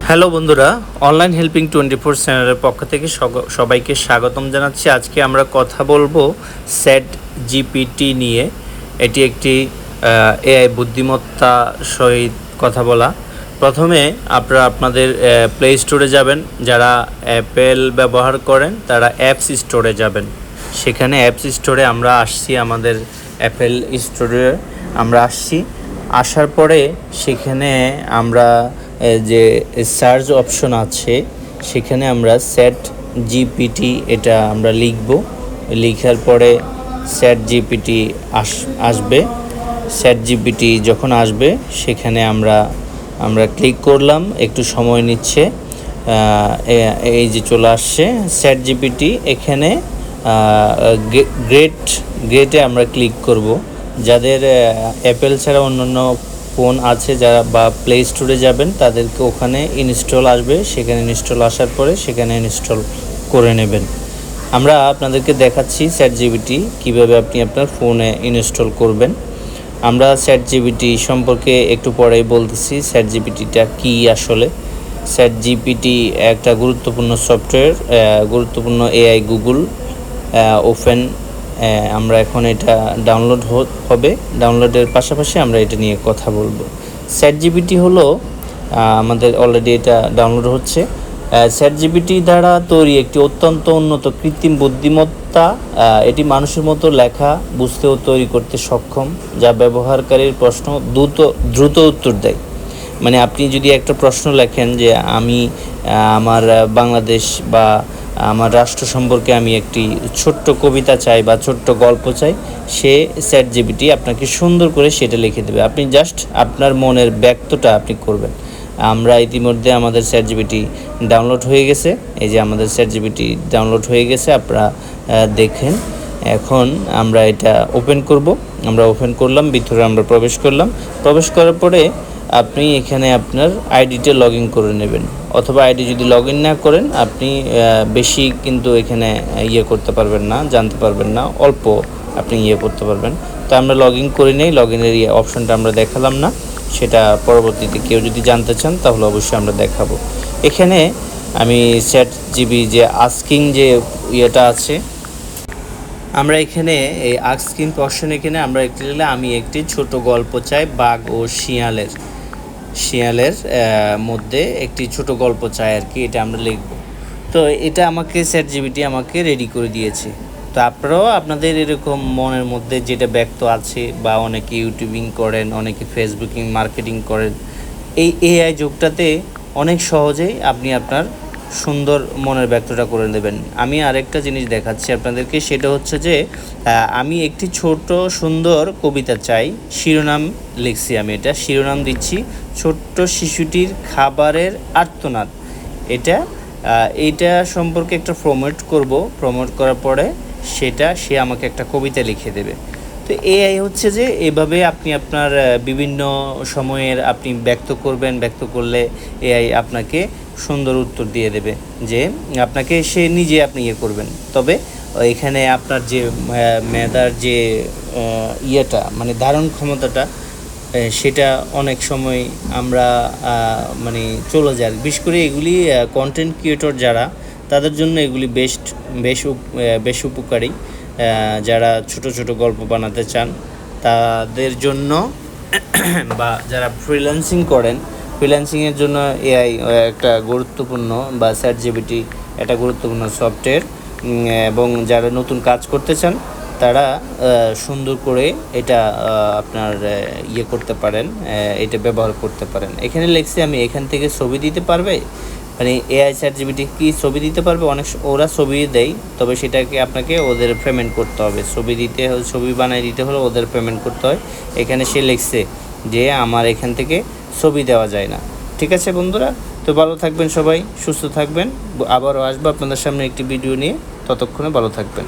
Hello বন্ধুরা, online helping 24 চ্যানেলের পক্ষ থেকে সবাইকে স্বাগতম জানাচ্ছি। আজকে আমরা কথা বলবো চ্যাট জিপিটি নিয়ে। এটি একটি এআই বুদ্ধিমত্তা সহিত কথা বলা। প্রথমে আপনারা আপনাদের প্লে স্টোরে যাবেন। যারা অ্যাপেল ব্যবহার করেন তারা অ্যাপস স্টোরে যাবেন। সেখানে অ্যাপস স্টোরে আমরা আসছি, আমাদের অ্যাপেল স্টোরে আমরা আসছি। আসার পরে সেখানে আমরা যে সার্চ অপশন আছে সেখানে আমরা চ্যাট জিপিটি এটা আমরা লিখব। লেখার পরে চ্যাট জিপিটি আসবে। চ্যাট জিপিটি যখন আসবে সেখানে আমরা ক্লিক করলাম, একটু সময় নিচ্ছে। এই যে চলে আসছে চ্যাট জিপিটি। এখানে গ্রেটে আমরা ক্লিক করব। যাদের অ্যাপেল ছাড়া অন্যান্য ফোন আছে যারা বা প্লে স্টোরে যাবেন তাদেরকে ওখানে ইনস্টল আসবে। সেখানে ইনস্টল আসার পরে সেখানে ইনস্টল করে নেবেন। আমরা আপনাদেরকে দেখাচ্ছি চ্যাট জিপিটি কীভাবে আপনি আপনার ফোনে ইনস্টল করবেন। আমরা চ্যাট জিপিটি সম্পর্কে একটু পরেই বলতেছি। চ্যাট জিপিটিটা কী আসলে? চ্যাট জিপিটি একটা গুরুত্বপূর্ণ সফটওয়্যার, গুরুত্বপূর্ণ এআই গুগল ওপেন। আমরা এখন এটা ডাউনলোড হবে। ডাউনলোডের পাশাপাশি আমরা এটা নিয়ে কথা বলবো। চ্যাট জিপিটি হলো আমাদের অলরেডি এটা ডাউনলোড হচ্ছে। চ্যাট জিপিটি দ্বারা তৈরি একটি অত্যন্ত উন্নত কৃত্রিম বুদ্ধিমত্তা। এটি মানুষের মতো লেখা বুঝতে ও তৈরি করতে সক্ষম, যা ব্যবহারকারীর প্রশ্ন দ্রুত উত্তর দেয়। মানে আপনি যদি একটা প্রশ্ন লেখেন যে আমি আমার বাংলাদেশ বা আমার রাষ্ট্র সম্পর্কে আমি একটি ছোট্ট কবিতা চাই বা ছোট্ট গল্প চাই, সে চ্যাট জিপিটি আপনাকে সুন্দর করে সেটা লিখে দেবে। আপনি জাস্ট আপনার মনের ব্যক্তটা আপনি করবেন। আমরা ইতিমধ্যে আমাদের চ্যাট জিপিটি ডাউনলোড হয়ে গেছে। এই যে আমাদের চ্যাট জিপিটি ডাউনলোড হয়ে গেছে, আপনারা দেখেন। এখন আমরা এটা ওপেন করব। আমরা ওপেন করলাম, ভিতরে আমরা প্রবেশ করলাম। প্রবেশ করার পরে আপনি এখানে আপনার আইডিটা লগ ইন করে নেবেন, অথবা আইডি যদি লগ ইন না করেন আপনি বেশি কিন্তু এখানে করতে পারবেন না, জানতে পারবেন না, অল্প আপনি করতে পারবেন। তো আমরা লগ ইন করে নেই। লগ ইনের অপশানটা আমরা দেখালাম না, সেটা পরবর্তীতে কেউ যদি জানতে চান তাহলে অবশ্যই আমরা দেখাবো। এখানে আমি চ্যাট জিপি যে আস্কিং যে ইয়েটা আছে, আমরা এখানে এই আস্কিং অপশন এখানে আমরা একটি লিখলে আমি একটি ছোট গল্প চাই বাঘ ও শিয়ালের মধ্যে একটি ছোট গল্প চাই আর কি, এটা আমরা লিখব। তো এটা আমাকে চ্যাট জিপিটি আমাকে রেডি করে দিয়েছে। তো আপনারাও আপনাদের এরকম মনের মধ্যে যেটা ব্যক্ত আছে, বা অনেকে ইউটিউবিং করেন, অনেকে ফেসবুকিং মার্কেটিং করেন, এই এআই যুগটাতে অনেক সহজেই আপনি আপনার সুন্দর মনের ব্যক্তটা করে নেবেন। আমি আরেকটা জিনিস দেখাচ্ছি আপনাদেরকে, সেটা হচ্ছে যে আমি একটি ছোট সুন্দর কবিতা চাই। শিরোনাম লিখছি, আমি এটা শিরোনাম দিচ্ছি ছোট্ট শিশুটির খাবারের আর্তনাদ। এইটা সম্পর্কে একটা প্রমোট করব। প্রমোট করার পরে সে আমাকে একটা কবিতা লিখে দেবে। তো এআই হচ্ছে যে এভাবে আপনি আপনার বিভিন্ন সময়ের আপনি ব্যক্ত করবেন। ব্যক্ত করলে এআই আপনাকে সুন্দর উত্তর দিয়ে দেবে, যে আপনাকে সে নিজে আপনি করবেন। তবে এখানে আপনার যে মেধার যে মানে ধারণ ক্ষমতাটা, সেটা অনেক সময় আমরা মানে চলে যায়। বিশেষ করে এগুলি কন্টেন্ট ক্রিয়েটর যারা, তাদের জন্য এগুলি বেশ উপকারী। যারা ছোট ছোট গল্প বানাতে চান তাদের জন্য, বা যারা ফ্রিল্যান্সিং করেন, ফ্রিল্যান্সিংয়ের জন্য এআই একটা গুরুত্বপূর্ণ, বা চ্যাট জিপিটি একটা গুরুত্বপূর্ণ সফটওয়্যার। এবং যারা নতুন কাজ করতে চান তারা সুন্দর করে এটা আপনার করতে পারেন, এটা ব্যবহার করতে পারেন। এখানে লিখছি আমি, এখান থেকে ছবি দিতে পারবে। মানে এআই চ্যাট জিপিটি কি ছবি দিতে পারবে? ওরা ছবি দেয়, তবে সেটাকে আপনাকে ওদের পেমেন্ট করতে হবে। ছবি বানিয়ে দিতে হলে ওদের পেমেন্ট করতে হয়। এখানে সে লিখছে যে আমার এখান থেকে ছবি দেওয়া যায় না। ঠিক আছে বন্ধুরা, তো ভালো থাকবেন সবাই, সুস্থ থাকবেন। আবারও আসবো আপনাদের সামনে একটি ভিডিও নিয়ে। ততক্ষণে ভালো থাকবেন।